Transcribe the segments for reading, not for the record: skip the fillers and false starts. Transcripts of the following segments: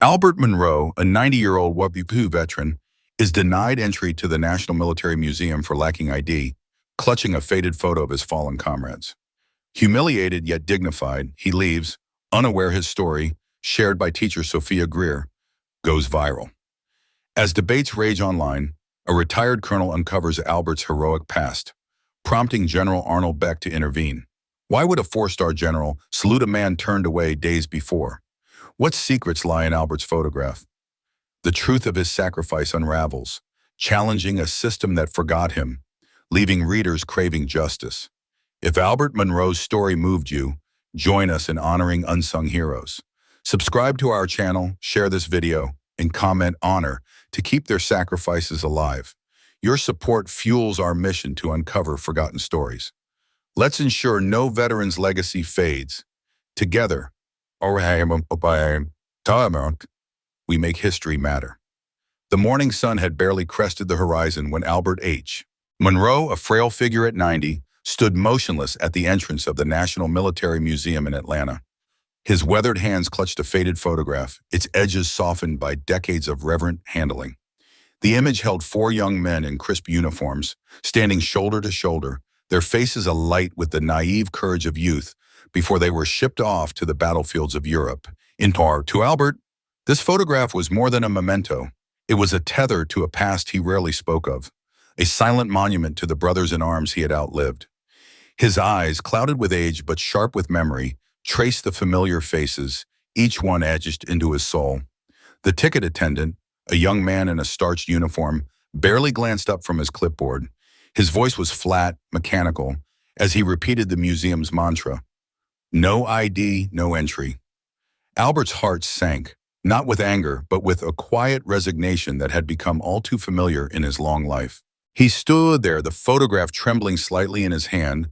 Albert Monroe, a 90-year-old WWII veteran, is denied entry to the National Military Museum for lacking ID, clutching a faded photo of his fallen comrades. Humiliated yet dignified, he leaves, unaware his story, shared by teacher Sophia Greer, goes viral. As debates rage online, a retired colonel uncovers Albert's heroic past, prompting General Arnold Beck to intervene. Why would a four-star general salute a man turned away days before? What secrets lie in Albert's photograph? The truth of his sacrifice unravels, challenging a system that forgot him, leaving readers craving justice. If Albert Monroe's story moved you, join us in honoring unsung heroes. Subscribe to our channel, share this video, and comment "honor" to keep their sacrifices alive. Your support fuels our mission to uncover forgotten stories. Let's ensure no veteran's legacy fades. Together, we make history matter. The morning sun had barely crested the horizon when Albert H. Monroe, a frail figure at 90, stood motionless at the entrance of the National Military Museum in Atlanta. His weathered hands clutched a faded photograph, its edges softened by decades of reverent handling. The image held four young men in crisp uniforms, standing shoulder to shoulder, their faces alight with the naive courage of youth before they were shipped off to the battlefields of Europe. To Albert, this photograph was more than a memento. It was a tether to a past he rarely spoke of, a silent monument to the brothers in arms he had outlived. His eyes, clouded with age but sharp with memory, traced the familiar faces, each one etched into his soul. The ticket attendant, a young man in a starched uniform, barely glanced up from his clipboard. His voice was flat, mechanical, as he repeated the museum's mantra: "No ID, no entry." Albert's heart sank, not with anger, but with a quiet resignation that had become all too familiar in his long life. He stood there, the photograph trembling slightly in his hand,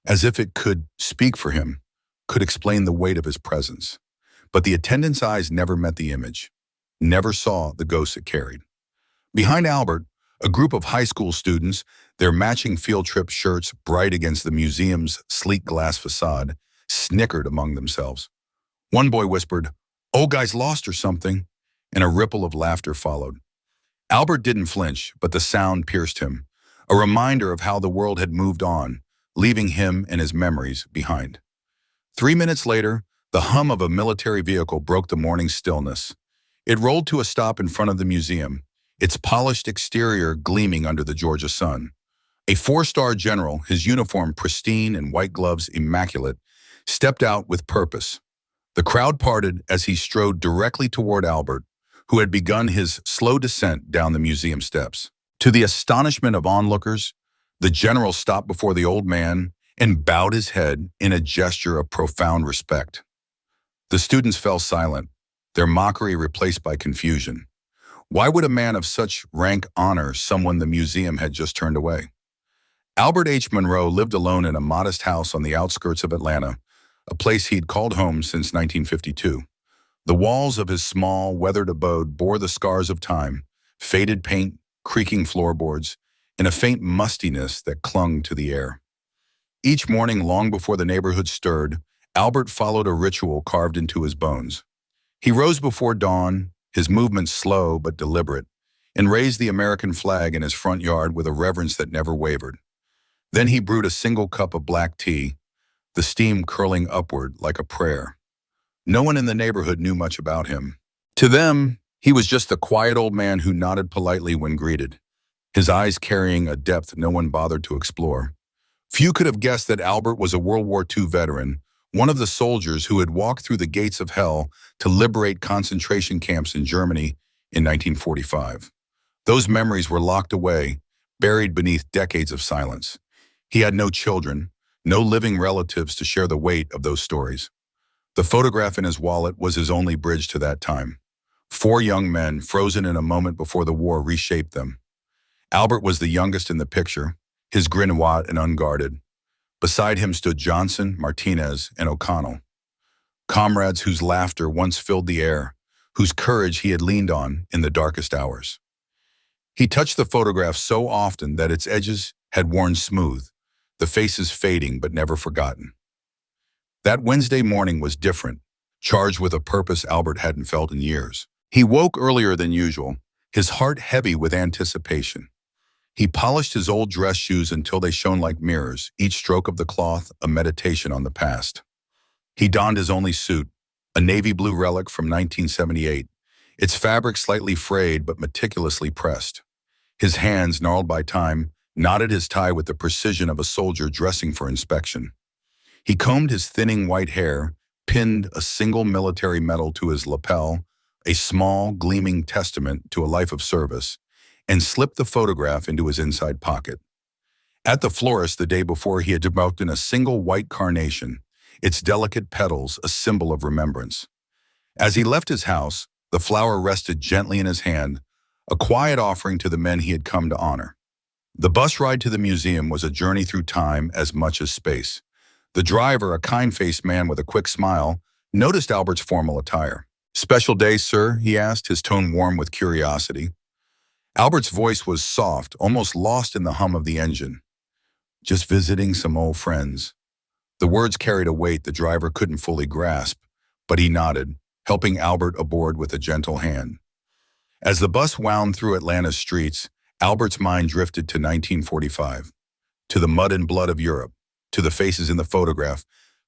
as if it could speak for him, could explain the weight of his presence. But the attendant's eyes never met the image, never saw the ghost it carried. Behind Albert, a group of high school students, their matching field trip shirts bright against the museum's sleek glass facade, snickered among themselves. One boy whispered, "Old guy's lost or something," and a ripple of laughter followed. Albert didn't flinch, but the sound pierced him, a reminder of how the world had moved on, leaving him and his memories behind. 3 minutes later, the hum of a military vehicle broke the morning stillness. It rolled to a stop in front of the museum, its polished exterior gleaming under the Georgia sun. A four-star general, his uniform pristine and white gloves immaculate, stepped out with purpose. The crowd parted as he strode directly toward Albert, who had begun his slow descent down the museum steps. To the astonishment of onlookers, the general stopped before the old man and bowed his head in a gesture of profound respect. The students fell silent, their mockery replaced by confusion. Why would a man of such rank honor someone the museum had just turned away? Albert H. Monroe lived alone in a modest house on the outskirts of Atlanta, a place he'd called home since 1952. The walls of his small, weathered abode bore the scars of time, faded paint, creaking floorboards, and a faint mustiness that clung to the air. Each morning, long before the neighborhood stirred, Albert followed a ritual carved into his bones. He rose before dawn, his movements slow but deliberate, and raised the American flag in his front yard with a reverence that never wavered. Then he brewed a single cup of black tea, the steam curling upward like a prayer. No one in the neighborhood knew much about him. To them, he was just the quiet old man who nodded politely when greeted, his eyes carrying a depth no one bothered to explore. Few could have guessed that Albert was a World War II veteran, one of the soldiers who had walked through the gates of hell to liberate concentration camps in Germany in 1945. Those memories were locked away, buried beneath decades of silence. He had no children, no living relatives to share the weight of those stories. The photograph in his wallet was his only bridge to that time. Four young men, frozen in a moment before the war reshaped them. Albert was the youngest in the picture, his grin wide and unguarded. Beside him stood Johnson, Martinez, and O'Connell, comrades whose laughter once filled the air, whose courage he had leaned on in the darkest hours. He touched the photograph so often that its edges had worn smooth, the faces fading but never forgotten. That Wednesday morning was different, charged with a purpose Albert hadn't felt in years. He woke earlier than usual, his heart heavy with anticipation. He polished his old dress shoes until they shone like mirrors, each stroke of the cloth a meditation on the past. He donned his only suit, a navy blue relic from 1978, its fabric slightly frayed but meticulously pressed. His hands, gnarled by time, knotted his tie with the precision of a soldier dressing for inspection. He combed his thinning white hair, pinned a single military medal to his lapel, a small, gleaming testament to a life of service, and slipped the photograph into his inside pocket. At the florist the day before, he had developed in a single white carnation, its delicate petals a symbol of remembrance. As he left his house, the flower rested gently in his hand, a quiet offering to the men he had come to honor. The bus ride to the museum was a journey through time as much as space. The driver, a kind-faced man with a quick smile, noticed Albert's formal attire. "Special day, sir?" he asked, his tone warm with curiosity. Albert's voice was soft, almost lost in the hum of the engine. "Just visiting some old friends." The words carried a weight the driver couldn't fully grasp, but he nodded, helping Albert aboard with a gentle hand. As the bus wound through Atlanta's streets, Albert's mind drifted to 1945, to the mud and blood of Europe, to the faces in the photograph,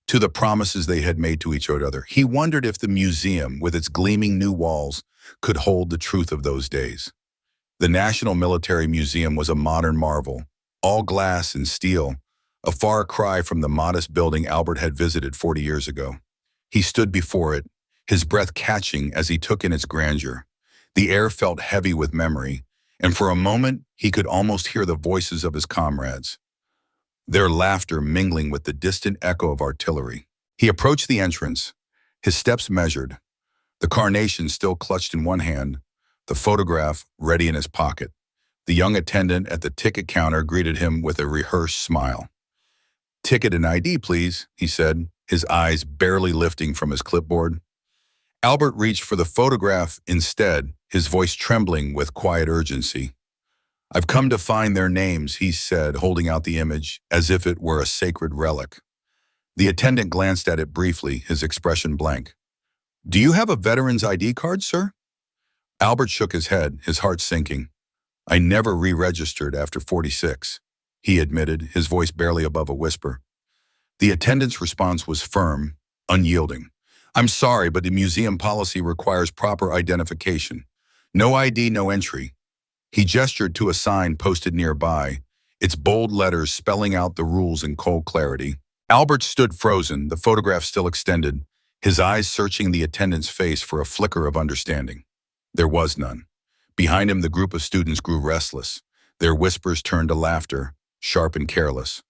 to the promises they had made to each other. He wondered if the museum, with its gleaming new walls, could hold the truth of those days. The National Military Museum was a modern marvel, all glass and steel, a far cry from the modest building Albert had visited 40 years ago. He stood before it, his breath catching as he took in its grandeur. The air felt heavy with memory, and for a moment he could almost hear the voices of his comrades, their laughter mingling with the distant echo of artillery. He approached the entrance, his steps measured, the carnation still clutched in one hand, the photograph ready in his pocket. The young attendant at the ticket counter greeted him with a rehearsed smile. "Ticket and ID, please," he said, his eyes barely lifting from his clipboard. Albert reached for the photograph instead, his voice trembling with quiet urgency. "I've come to find their names," he said, holding out the image as if it were a sacred relic. The attendant glanced at it briefly, his expression blank. "Do you have a veteran's ID card, sir?" Albert shook his head, his heart sinking. "I never re-registered after 46, he admitted, his voice barely above a whisper. The attendant's response was firm, unyielding. "I'm sorry, but the museum policy requires proper identification. No ID, no entry." He gestured to a sign posted nearby, its bold letters spelling out the rules in cold clarity. Albert stood frozen, the photograph still extended, his eyes searching the attendant's face for a flicker of understanding. There was none. Behind him, the group of students grew restless. Their whispers turned to laughter, sharp and careless.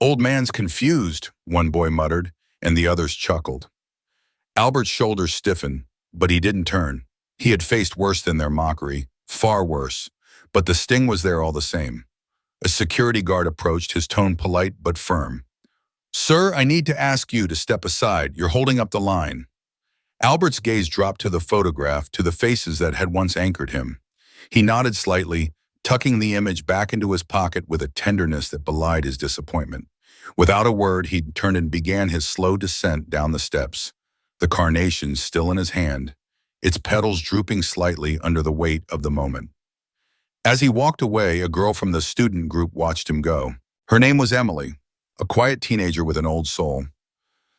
"Old man's confused," one boy muttered, and the others chuckled. Albert's shoulders stiffened, but he didn't turn. He had faced worse than their mockery, far worse, but the sting was there all the same. A security guard approached, his tone polite but firm. "Sir, I need to ask you to step aside. You're holding up the line." Albert's gaze dropped to the photograph, to the faces that had once anchored him. He nodded slightly, tucking the image back into his pocket with a tenderness that belied his disappointment. Without a word, he turned and began his slow descent down the steps, the carnation still in his hand, its petals drooping slightly under the weight of the moment. As he walked away, a girl from the student group watched him go. Her name was Emily, a quiet teenager with an old soul.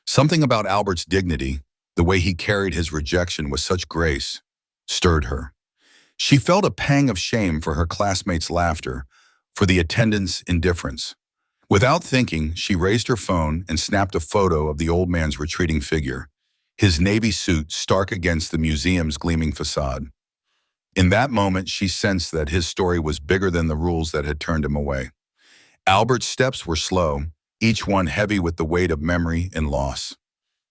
Something about Albert's dignity, the way he carried his rejection with such grace, stirred her. She felt a pang of shame for her classmates' laughter, for the attendants' indifference. Without thinking, she raised her phone and snapped a photo of the old man's retreating figure, his navy suit stark against the museum's gleaming facade. In that moment, she sensed that his story was bigger than the rules that had turned him away. Albert's steps were slow, each one heavy with the weight of memory and loss.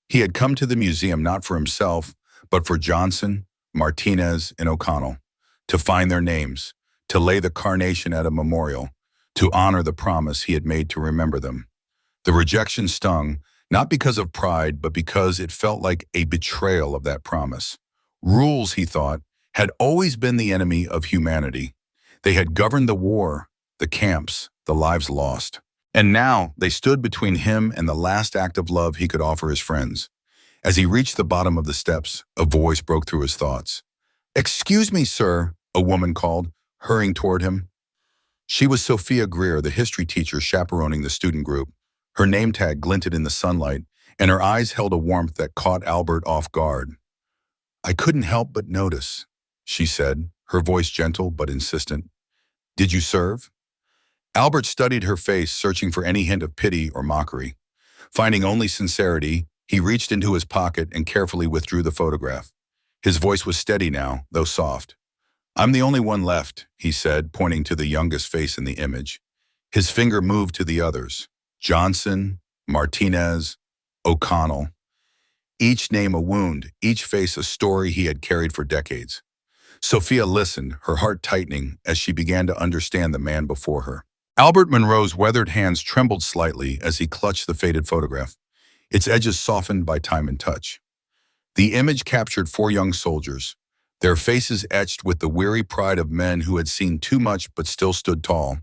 He had come to the museum not for himself, but for Johnson, Martinez, and O'Connell, to find their names, to lay the carnation at a memorial, to honor the promise he had made to remember them. The rejection stung, not because of pride, but because it felt like a betrayal of that promise. Rules, he thought, had always been the enemy of humanity. They had governed the war, the camps, the lives lost. And now they stood between him and the last act of love he could offer his friends. As he reached the bottom of the steps, a voice broke through his thoughts. "Excuse me, sir," a woman called, hurrying toward him. She was Sophia Greer, the history teacher chaperoning the student group. Her name tag glinted in the sunlight, and her eyes held a warmth that caught Albert off guard. "I couldn't help but notice," she said, her voice gentle but insistent. "Did you serve?" Albert studied her face, searching for any hint of pity or mockery. Finding only sincerity, he reached into his pocket and carefully withdrew the photograph. His voice was steady now, though soft. "I'm the only one left," he said, pointing to the youngest face in the image. His finger moved to the others. Johnson, Martinez, O'Connell. Each name a wound, each face a story he had carried for decades. Sophia listened, her heart tightening as she began to understand the man before her. Albert Monroe's weathered hands trembled slightly as he clutched the faded photograph, its edges softened by time and touch. The image captured four young soldiers, their faces etched with the weary pride of men who had seen too much but still stood tall.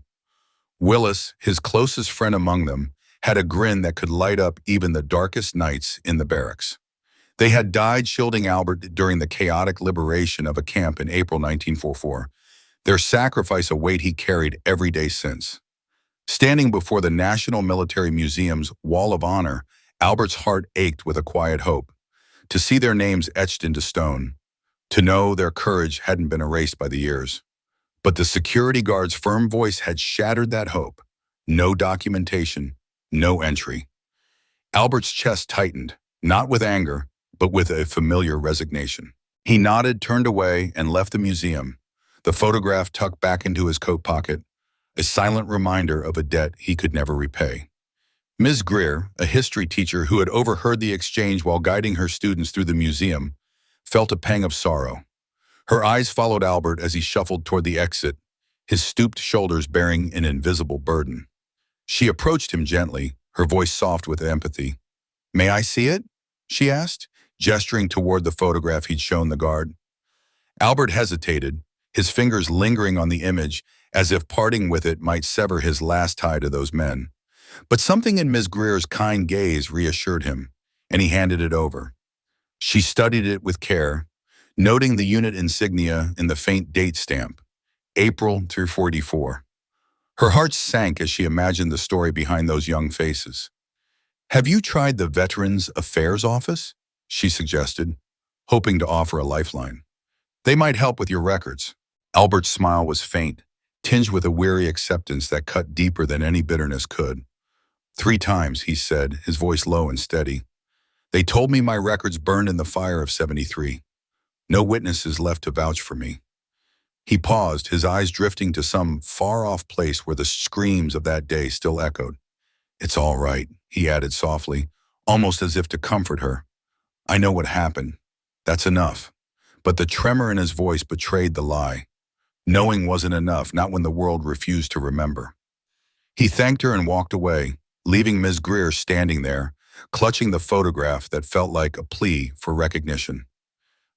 Willis, his closest friend among them, had a grin that could light up even the darkest nights in the barracks. They had died shielding Albert during the chaotic liberation of a camp in April 1944, their sacrifice a weight he carried every day since. Standing before the National Military Museum's Wall of Honor, Albert's heart ached with a quiet hope. To see their names etched into stone, to know their courage hadn't been erased by the years. But the security guard's firm voice had shattered that hope. No documentation, no entry. Albert's chest tightened, not with anger, but with a familiar resignation. He nodded, turned away, and left the museum, the photograph tucked back into his coat pocket, a silent reminder of a debt he could never repay. Ms. Greer, a history teacher who had overheard the exchange while guiding her students through the museum, felt a pang of sorrow. Her eyes followed Albert as he shuffled toward the exit, his stooped shoulders bearing an invisible burden. She approached him gently, her voice soft with empathy. "May I see it?" she asked, gesturing toward the photograph he'd shown the guard. Albert hesitated, his fingers lingering on the image as if parting with it might sever his last tie to those men. But something in Ms. Greer's kind gaze reassured him, and he handed it over. She studied it with care, noting the unit insignia in the faint date stamp, April through 44. Her heart sank as she imagined the story behind those young faces. "Have you tried the Veterans Affairs Office?" she suggested, hoping to offer a lifeline. "They might help with your records." Albert's smile was faint, tinged with a weary acceptance that cut deeper than any bitterness could. "3 times, he said, his voice low and steady. "They told me my records burned in the fire of 73. No witnesses left to vouch for me." He paused, his eyes drifting to some far-off place where the screams of that day still echoed. "It's all right," he added softly, almost as if to comfort her. "I know what happened. That's enough." But the tremor in his voice betrayed the lie. Knowing wasn't enough, not when the world refused to remember. He thanked her and walked away, leaving Ms. Greer standing there, clutching the photograph that felt like a plea for recognition.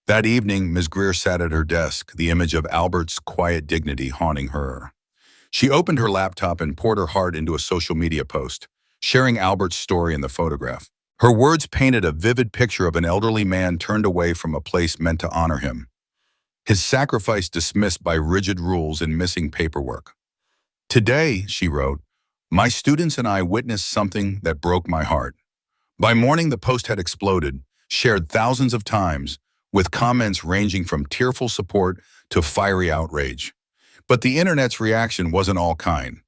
That evening, Ms. Greer sat at her desk, the image of Albert's quiet dignity haunting her. She opened her laptop and poured her heart into a social media post, sharing Albert's story in the photograph. Her words painted a vivid picture of an elderly man turned away from a place meant to honor him. His sacrifice dismissed by rigid rules and missing paperwork. "Today," she wrote, "my students and I witnessed something that broke my heart." By morning, the post had exploded, shared thousands of times, with comments ranging from tearful support to fiery outrage. But the internet's reaction wasn't all kind.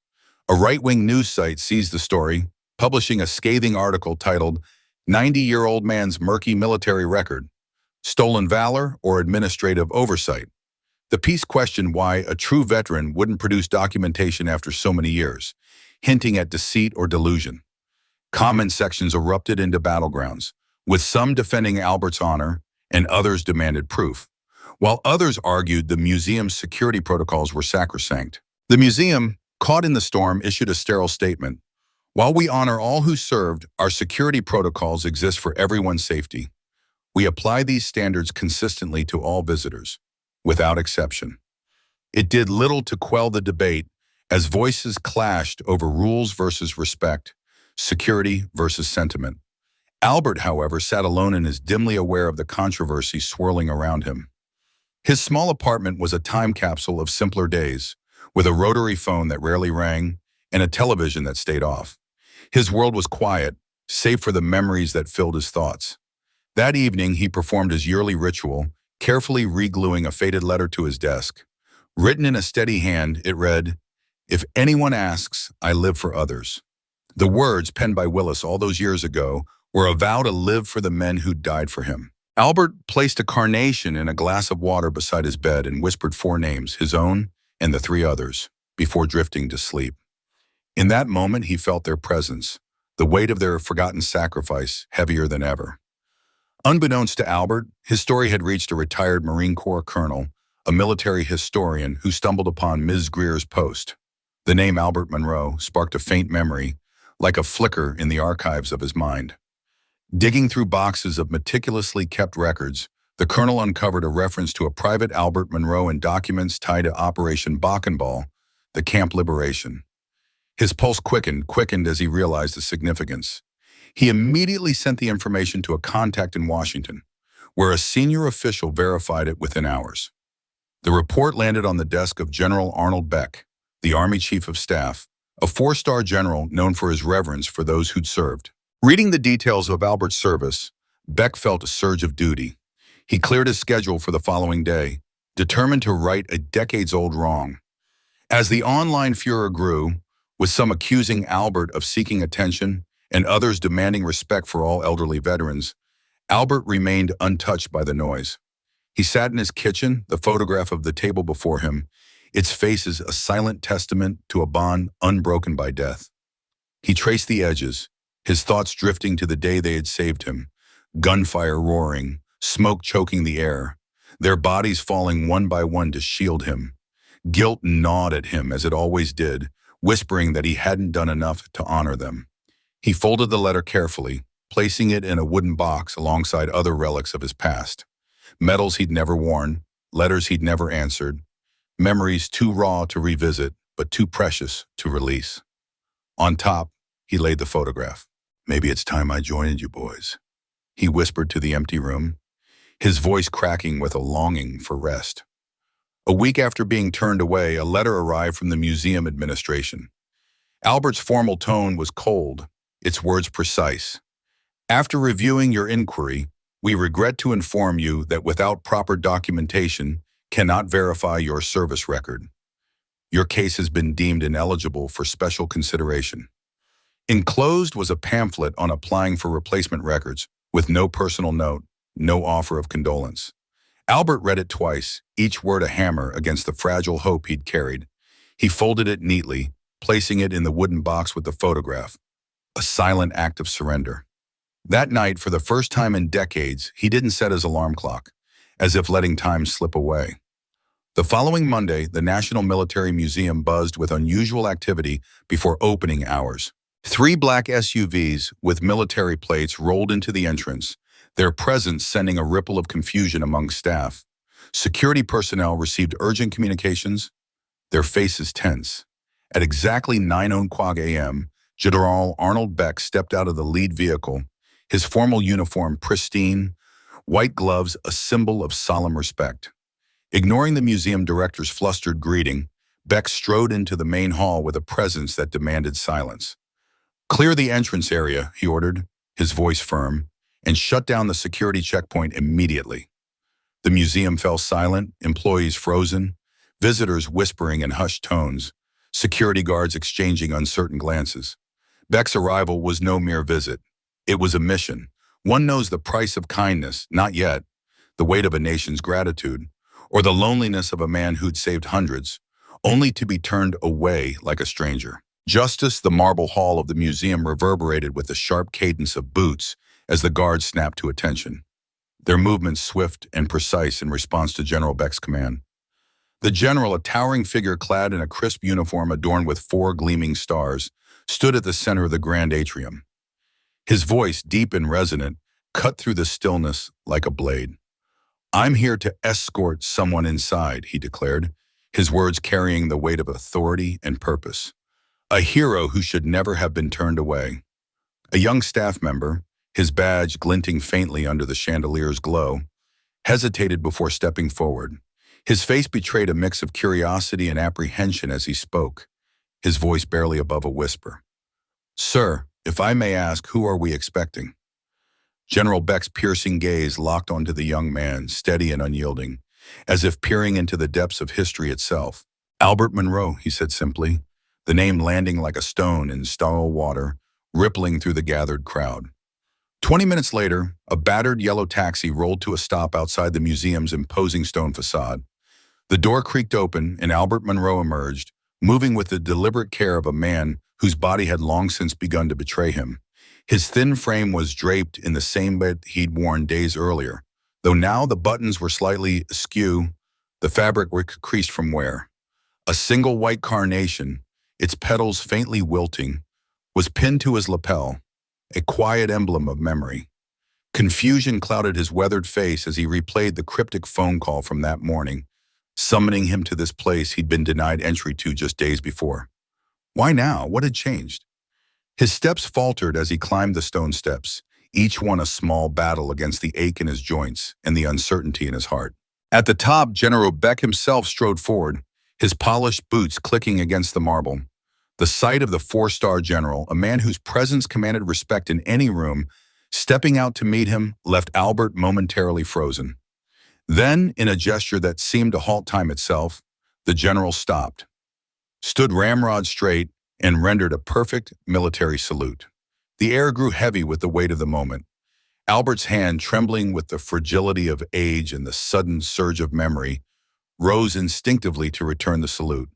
A right-wing news site seized the story, publishing a scathing article titled, "90-Year-Old Man's Murky Military Record, Stolen Valor or Administrative Oversight." The piece questioned why a true veteran wouldn't produce documentation after so many years, hinting at deceit or delusion. Comment sections erupted into battlegrounds, with some defending Albert's honor and others demanded proof, while others argued the museum's security protocols were sacrosanct. The museum, caught in the storm, issued a sterile statement. "While we honor all who served, our security protocols exist for everyone's safety. We apply these standards consistently to all visitors, without exception." It did little to quell the debate as voices clashed over rules versus respect, security versus sentiment. Albert, however, sat alone and is dimly aware of the controversy swirling around him. His small apartment was a time capsule of simpler days, with a rotary phone that rarely rang and a television that stayed off. His world was quiet, save for the memories that filled his thoughts. That evening, he performed his yearly ritual, carefully re-gluing a faded letter to his desk. Written in a steady hand, it read, "If anyone asks, I live for others." The words, penned by Willis all those years ago, were a vow to live for the men who died for him. Albert placed a carnation in a glass of water beside his bed and whispered 4 names, his own and the 3 others, before drifting to sleep. In that moment, he felt their presence, the weight of their forgotten sacrifice heavier than ever. Unbeknownst to Albert, his story had reached a retired Marine Corps colonel, a military historian who stumbled upon Ms. Greer's post. The name Albert Monroe sparked a faint memory, like a flicker in the archives of his mind. Digging through boxes of meticulously kept records, the colonel uncovered a reference to a private Albert Monroe in documents tied to Operation Bachenball, the camp liberation. His pulse quickened as he realized the significance. He immediately sent the information to a contact in Washington, where a senior official verified it within hours. The report landed on the desk of General Arnold Beck, the Army Chief of Staff, a 4-star general known for his reverence for those who'd served. Reading the details of Albert's service, Beck felt a surge of duty. He cleared his schedule for the following day, determined to right a decades-old wrong. As the online furor grew, with some accusing Albert of seeking attention and others demanding respect for all elderly veterans, Albert remained untouched by the noise. He sat in his kitchen, the photograph of the table before him, its faces a silent testament to a bond unbroken by death. He traced the edges, his thoughts drifting to the day they had saved him, gunfire roaring, smoke choking the air, their bodies falling one by one to shield him. Guilt gnawed at him as it always did, whispering that he hadn't done enough to honor them. He folded the letter carefully, placing it in a wooden box alongside other relics of his past. Medals he'd never worn, letters he'd never answered, memories too raw to revisit, but too precious to release. On top, he laid the photograph. "Maybe it's time I joined you boys," he whispered to the empty room, his voice cracking with a longing for rest. A week after being turned away, a letter arrived from the museum administration. Albert's formal tone was cold, its words precise. "After reviewing your inquiry, we regret to inform you that without proper documentation, cannot verify your service record. Your case has been deemed ineligible for special consideration." Enclosed was a pamphlet on applying for replacement records, with no personal note, no offer of condolence. Albert read it twice, each word a hammer against the fragile hope he'd carried. He folded it neatly, placing it in the wooden box with the photograph, a silent act of surrender. That night, for the first time in decades, he didn't set his alarm clock, as if letting time slip away. The following Monday, the National Military Museum buzzed with unusual activity before opening hours. 3 black SUVs with military plates rolled into the entrance, their presence sending a ripple of confusion among staff. Security personnel received urgent communications, their faces tense. At exactly 9:00 a.m., General Arnold Beck stepped out of the lead vehicle, his formal uniform pristine, white gloves a symbol of solemn respect. Ignoring the museum director's flustered greeting, Beck strode into the main hall with a presence that demanded silence. "Clear the entrance area," he ordered, his voice firm, and shut down the security checkpoint immediately. The museum fell silent, employees frozen, visitors whispering in hushed tones, security guards exchanging uncertain glances. Beck's arrival was no mere visit. It was a mission. One knows the price of kindness, not yet, the weight of a nation's gratitude, or the loneliness of a man who'd saved hundreds, only to be turned away like a stranger. Justice, the marble hall of the museum reverberated with the sharp cadence of boots as the guards snapped to attention, their movements swift and precise in response to General Beck's command. The general, a towering figure clad in a crisp uniform adorned with 4 gleaming stars, stood at the center of the grand atrium. His voice, deep and resonant, cut through the stillness like a blade. "I'm here to escort someone inside," he declared, his words carrying the weight of authority and purpose. A hero who should never have been turned away. A young staff member, his badge glinting faintly under the chandelier's glow, hesitated before stepping forward, His face betrayed a mix of curiosity and apprehension as he spoke, his voice barely above a whisper. "Sir, if I may ask, who are we expecting?" General Beck's piercing gaze locked onto the young man, steady and unyielding, as if peering into the depths of history itself. "Albert Monroe," he said simply, the name landing like a stone in still water, rippling through the gathered crowd. 20 minutes later, a battered yellow taxi rolled to a stop outside the museum's imposing stone facade. The door creaked open and Albert Monroe emerged, moving with the deliberate care of a man whose body had long since begun to betray him. His thin frame was draped in the same bed he'd worn days earlier, though now the buttons were slightly askew, the fabric creased from wear. A single white carnation, its petals faintly wilting, was pinned to his lapel, a quiet emblem of memory. Confusion clouded his weathered face as he replayed the cryptic phone call from that morning, summoning him to this place he'd been denied entry to just days before. Why now? What had changed? His steps faltered as he climbed the stone steps, each one a small battle against the ache in his joints and the uncertainty in his heart. At the top, General Beck himself strode forward, his polished boots clicking against the marble. The sight of the four-star general, a man whose presence commanded respect in any room, stepping out to meet him, left Albert momentarily frozen. Then, in a gesture that seemed to halt time itself, the general stopped, stood ramrod straight, and rendered a perfect military salute. The air grew heavy with the weight of the moment. Albert's hand, trembling with the fragility of age and the sudden surge of memory, rose instinctively to return the salute.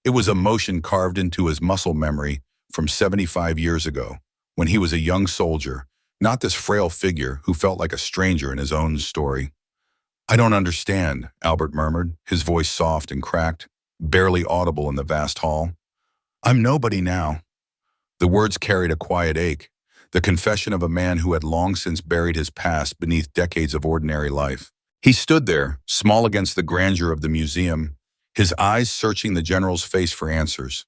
It was a motion carved into his muscle memory from 75 years ago, when he was a young soldier, not this frail figure who felt like a stranger in his own story. "I don't understand," Albert murmured, his voice soft and cracked, barely audible in the vast hall. "I'm nobody now." The words carried a quiet ache, the confession of a man who had long since buried his past beneath decades of ordinary life. He stood there, small against the grandeur of the museum, his eyes searching the general's face for answers.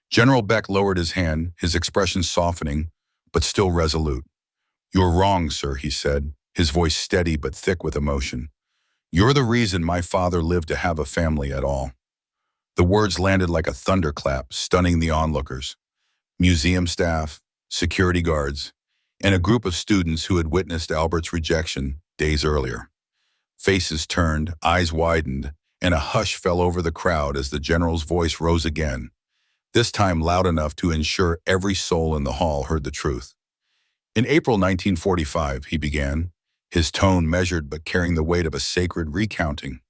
General Beck lowered his hand, his expression softening, but still resolute. "You're wrong, sir," he said, his voice steady but thick with emotion. "You're the reason my father lived to have a family at all." The words landed like a thunderclap, stunning the onlookers. Museum staff, security guards, and a group of students who had witnessed Albert's rejection days earlier. Faces turned, eyes widened, and a hush fell over the crowd as the general's voice rose again, this time loud enough to ensure every soul in the hall heard the truth. "In April 1945, he began, his tone measured but carrying the weight of a sacred recounting.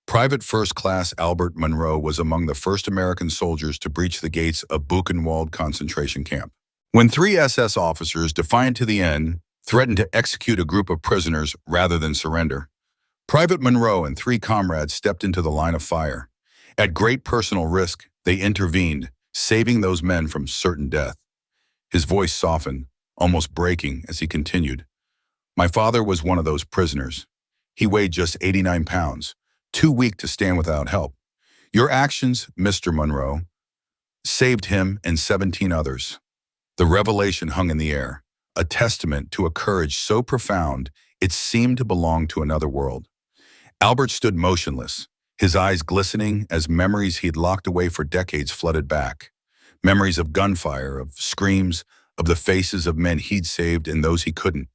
Private First Class Albert Monroe was among the first American soldiers to breach the gates of Buchenwald concentration camp. When 3 SS officers, defiant to the end, threatened to execute a group of prisoners rather than surrender, Private Monroe and 3 comrades stepped into the line of fire. At great personal risk, they intervened, saving those men from certain death. His voice softened, almost breaking, as he continued. "My father was one of those prisoners. He weighed just 89 pounds, too weak to stand without help. Your actions, Mr. Monroe, saved him and 17 others." The revelation hung in the air, a testament to a courage so profound it seemed to belong to another world. Albert stood motionless, his eyes glistening as memories he'd locked away for decades flooded back. Memories of gunfire, of screams, of the faces of men he'd saved and those he couldn't.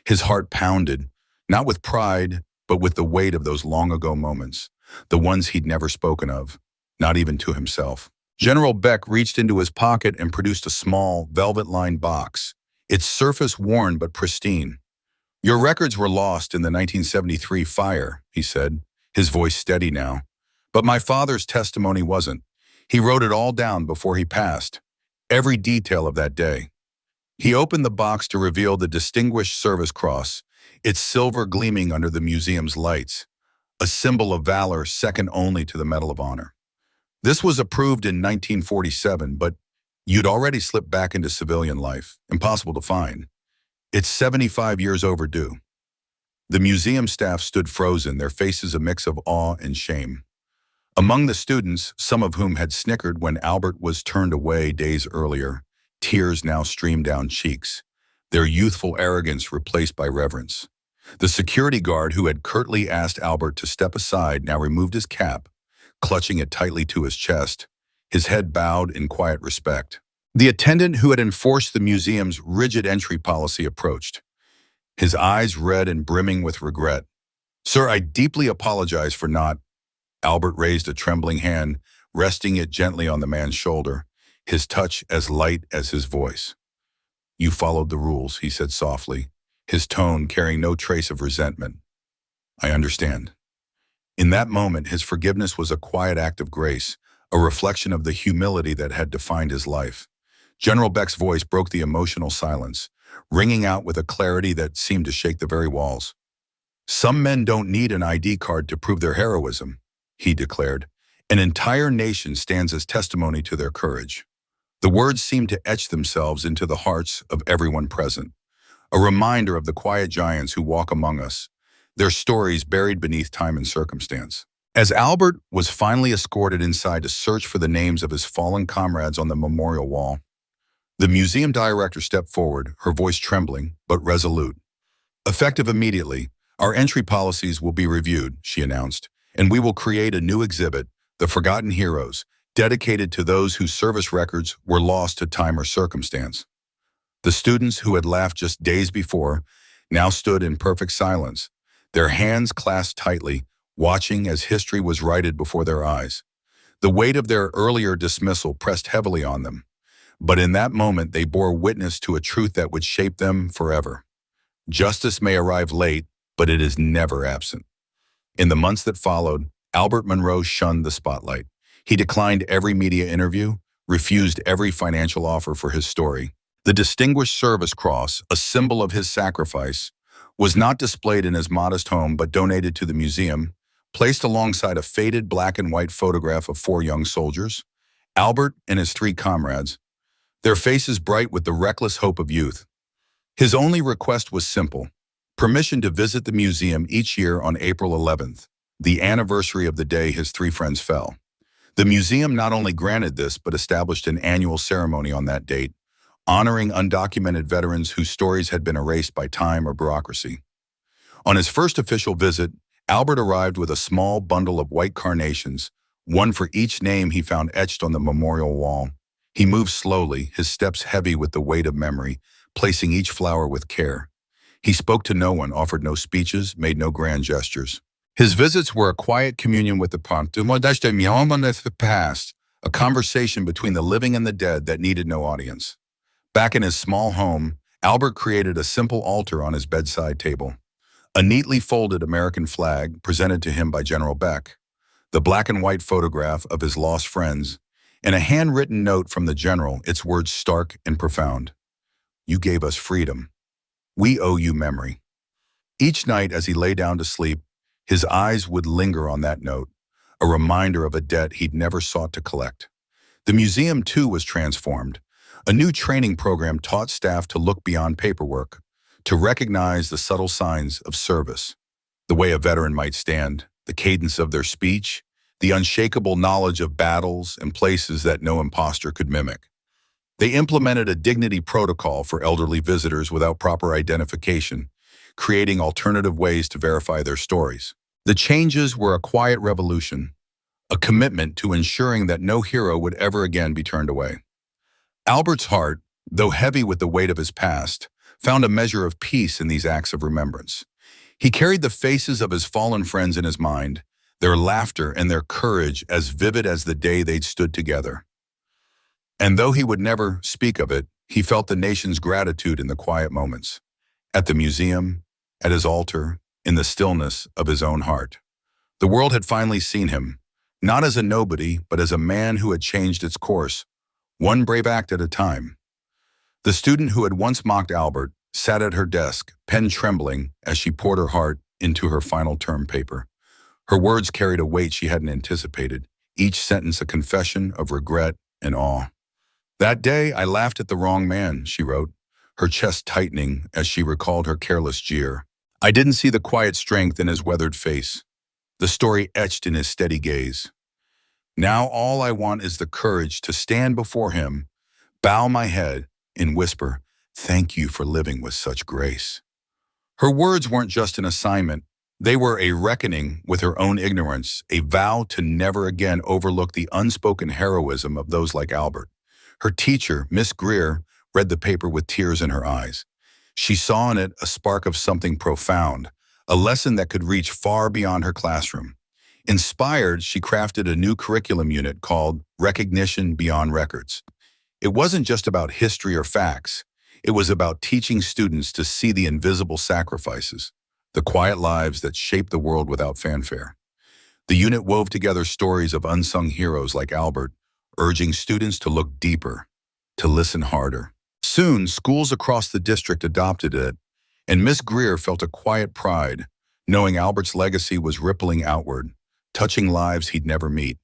His heart pounded, not with pride, but with the weight of those long-ago moments, the ones he'd never spoken of, not even to himself. General Beck reached into his pocket and produced a small, velvet-lined box, its surface worn but pristine. "Your records were lost in the 1973 fire," he said, his voice steady now. "But my father's testimony wasn't. He wrote it all down before he passed, every detail of that day." He opened the box to reveal the Distinguished Service Cross, its silver gleaming under the museum's lights, a symbol of valor second only to the Medal of Honor. "This was approved in 1947, but you'd already slipped back into civilian life, impossible to find. It's 75 years overdue." The museum staff stood frozen, their faces a mix of awe and shame. Among the students, some of whom had snickered when Albert was turned away days earlier, tears now streamed down cheeks, their youthful arrogance replaced by reverence. The security guard who had curtly asked Albert to step aside now removed his cap, clutching it tightly to his chest, his head bowed in quiet respect. The attendant who had enforced the museum's rigid entry policy approached, his eyes red and brimming with regret. "Sir, I deeply apologize for not—" Albert raised a trembling hand, resting it gently on the man's shoulder, his touch as light as his voice. "You followed the rules," he said softly, his tone carrying no trace of resentment. "I understand." In that moment, his forgiveness was a quiet act of grace, a reflection of the humility that had defined his life. General Beck's voice broke the emotional silence, ringing out with a clarity that seemed to shake the very walls. "Some men don't need an ID card to prove their heroism," he declared. "An entire nation stands as testimony to their courage." The words seemed to etch themselves into the hearts of everyone present, a reminder of the quiet giants who walk among us, their stories buried beneath time and circumstance. As Albert was finally escorted inside to search for the names of his fallen comrades on the memorial wall, the museum director stepped forward, her voice trembling but resolute. "Effective immediately, our entry policies will be reviewed," she announced, "and we will create a new exhibit, The Forgotten Heroes, dedicated to those whose service records were lost to time or circumstance." The students who had laughed just days before now stood in perfect silence, their hands clasped tightly, watching as history was righted before their eyes. The weight of their earlier dismissal pressed heavily on them, but in that moment they bore witness to a truth that would shape them forever. Justice may arrive late, but it is never absent. In the months that followed, Albert Monroe shunned the spotlight. He declined every media interview, refused every financial offer for his story. The Distinguished Service Cross, a symbol of his sacrifice, was not displayed in his modest home but donated to the museum, placed alongside a faded black and white photograph of 4 young soldiers, Albert and his 3 comrades, their faces bright with the reckless hope of youth. His only request was simple: permission to visit the museum each year on April 11th, the anniversary of the day his 3 friends fell. The museum not only granted this but established an annual ceremony on that date, honoring undocumented veterans whose stories had been erased by time or bureaucracy. On his first official visit, Albert arrived with a small bundle of white carnations, one for each name he found etched on the memorial wall. He moved slowly, his steps heavy with the weight of memory, placing each flower with care. He spoke to no one, offered no speeches, made no grand gestures. His visits were a quiet communion with the past, a conversation between the living and the dead that needed no audience. Back in his small home, Albert created a simple altar on his bedside table. A neatly folded American flag presented to him by General Beck, the black and white photograph of his lost friends, and a handwritten note from the general, its words stark and profound. "You gave us freedom. We owe you memory." Each night as he lay down to sleep, his eyes would linger on that note, a reminder of a debt he'd never sought to collect. The museum, too, was transformed. A new training program taught staff to look beyond paperwork, to recognize the subtle signs of service, the way a veteran might stand, the cadence of their speech, the unshakable knowledge of battles and places that no imposter could mimic. They implemented a dignity protocol for elderly visitors without proper identification, creating alternative ways to verify their stories. The changes were a quiet revolution, a commitment to ensuring that no hero would ever again be turned away. Albert's heart, though heavy with the weight of his past, found a measure of peace in these acts of remembrance. He carried the faces of his fallen friends in his mind, their laughter and their courage as vivid as the day they'd stood together. And though he would never speak of it, he felt the nation's gratitude in the quiet moments, at the museum, at his altar, in the stillness of his own heart. The world had finally seen him, not as a nobody, but as a man who had changed its course, one brave act at a time. The student who had once mocked Albert sat at her desk, pen trembling as she poured her heart into her final term paper. Her words carried a weight she hadn't anticipated, each sentence a confession of regret and awe. "That day, I laughed at the wrong man," she wrote, her chest tightening as she recalled her careless jeer. "I didn't see the quiet strength in his weathered face, the story etched in his steady gaze. Now all I want is the courage to stand before him, bow my head, and whisper, 'Thank you for living with such grace.'" Her words weren't just an assignment. They were a reckoning with her own ignorance, a vow to never again overlook the unspoken heroism of those like Albert. Her teacher, Miss Greer, read the paper with tears in her eyes. She saw in it a spark of something profound, a lesson that could reach far beyond her classroom. Inspired, she crafted a new curriculum unit called Recognition Beyond Records. It wasn't just about history or facts. It was about teaching students to see the invisible sacrifices, the quiet lives that shape the world without fanfare. The unit wove together stories of unsung heroes like Albert, urging students to look deeper, to listen harder. Soon, schools across the district adopted it, and Miss Greer felt a quiet pride, knowing Albert's legacy was rippling outward, touching lives he'd never meet.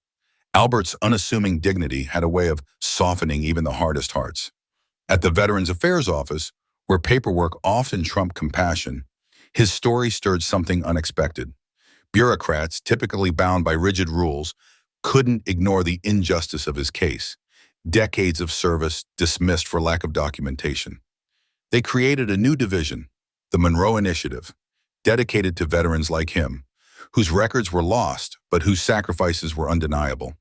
Albert's unassuming dignity had a way of softening even the hardest hearts. At the Veterans Affairs Office, where paperwork often trumped compassion, his story stirred something unexpected. Bureaucrats, typically bound by rigid rules, couldn't ignore the injustice of his case. Decades of service dismissed for lack of documentation. They created a new division, the Monroe Initiative, dedicated to veterans like him, whose records were lost but whose sacrifices were undeniable.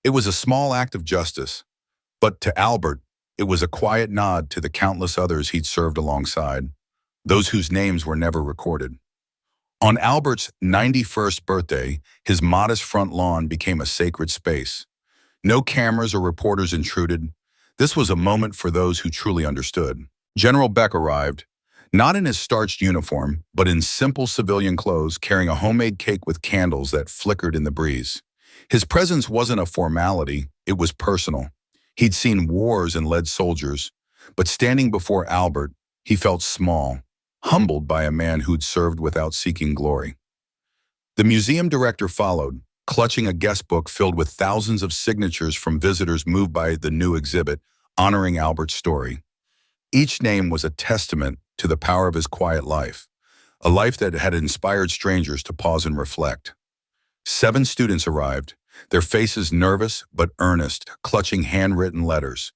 It was a small act of justice, but to Albert, it was a quiet nod to the countless others he'd served alongside, those whose names were never recorded. On Albert's 91st birthday, his modest front lawn became a sacred space. No cameras or reporters intruded. This was a moment for those who truly understood. General Beck arrived, not in his starched uniform, but in simple civilian clothes, carrying a homemade cake with candles that flickered in the breeze. His presence wasn't a formality, it was personal. He'd seen wars and led soldiers, but standing before Albert, he felt small, humbled by a man who'd served without seeking glory. The museum director followed, clutching a guest book filled with thousands of signatures from visitors moved by the new exhibit, honoring Albert's story. Each name was a testament to the power of his quiet life, a life that had inspired strangers to pause and reflect. 7 students arrived, their faces nervous but earnest, clutching handwritten letters.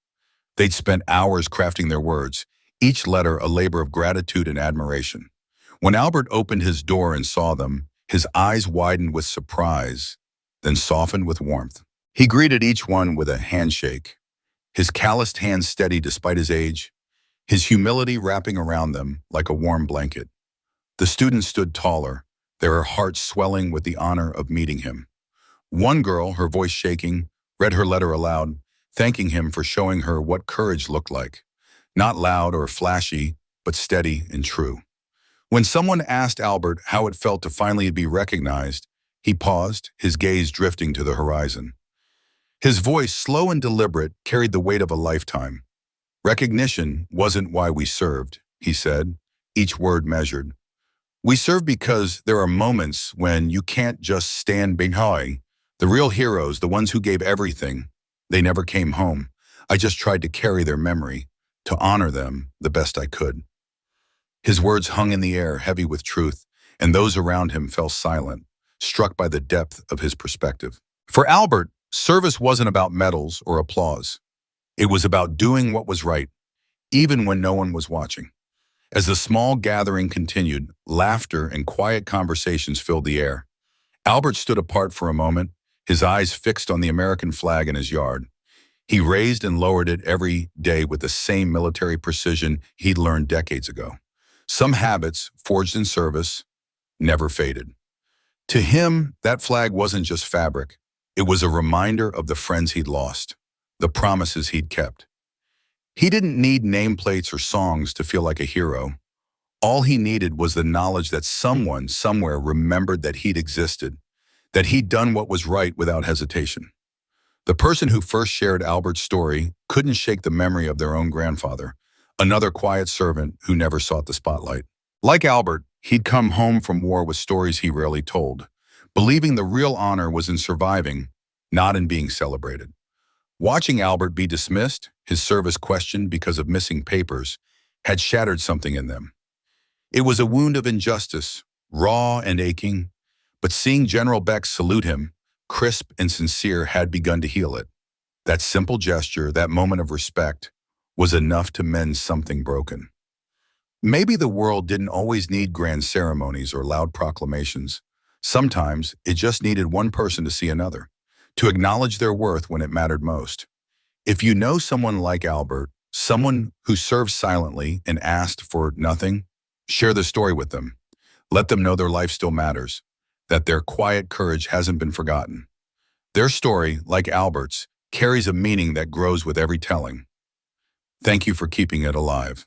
They'd spent hours crafting their words, each letter a labor of gratitude and admiration. When Albert opened his door and saw them, his eyes widened with surprise, then softened with warmth. He greeted each one with a handshake, his calloused hands steady despite his age, his humility wrapping around them like a warm blanket. The students stood taller, their hearts swelling with the honor of meeting him. One girl, her voice shaking, read her letter aloud, thanking him for showing her what courage looked like. Not loud or flashy, but steady and true. When someone asked Albert how it felt to finally be recognized, he paused, his gaze drifting to the horizon. His voice, slow and deliberate, carried the weight of a lifetime. Recognition wasn't why we served, he said, each word measured. We serve because there are moments when you can't just stand behind. The real heroes, the ones who gave everything, they never came home. I just tried to carry their memory, to honor them the best I could. His words hung in the air, heavy with truth, and those around him fell silent, struck by the depth of his perspective. For Albert, service wasn't about medals or applause. It was about doing what was right, even when no one was watching. As the small gathering continued, laughter and quiet conversations filled the air. Albert stood apart for a moment, his eyes fixed on the American flag in his yard. He raised and lowered it every day with the same military precision he'd learned decades ago. Some habits, forged in service, never faded. To him, that flag wasn't just fabric. It was a reminder of the friends he'd lost, the promises he'd kept. He didn't need nameplates or songs to feel like a hero. All he needed was the knowledge that someone, somewhere remembered that he'd existed, that he'd done what was right without hesitation. The person who first shared Albert's story couldn't shake the memory of their own grandfather, another quiet servant who never sought the spotlight. Like Albert, he'd come home from war with stories he rarely told, believing the real honor was in surviving, not in being celebrated. Watching Albert be dismissed, his service questioned because of missing papers, had shattered something in them. It was a wound of injustice, raw and aching, but seeing General Beck salute him, crisp and sincere, had begun to heal it. That simple gesture, that moment of respect, was enough to mend something broken. Maybe the world didn't always need grand ceremonies or loud proclamations. Sometimes it just needed one person to see another, to acknowledge their worth when it mattered most. If you know someone like Albert, someone who served silently and asked for nothing, share the story with them. Let them know their life still matters, that their quiet courage hasn't been forgotten. Their story, like Albert's, carries a meaning that grows with every telling. Thank you for keeping it alive.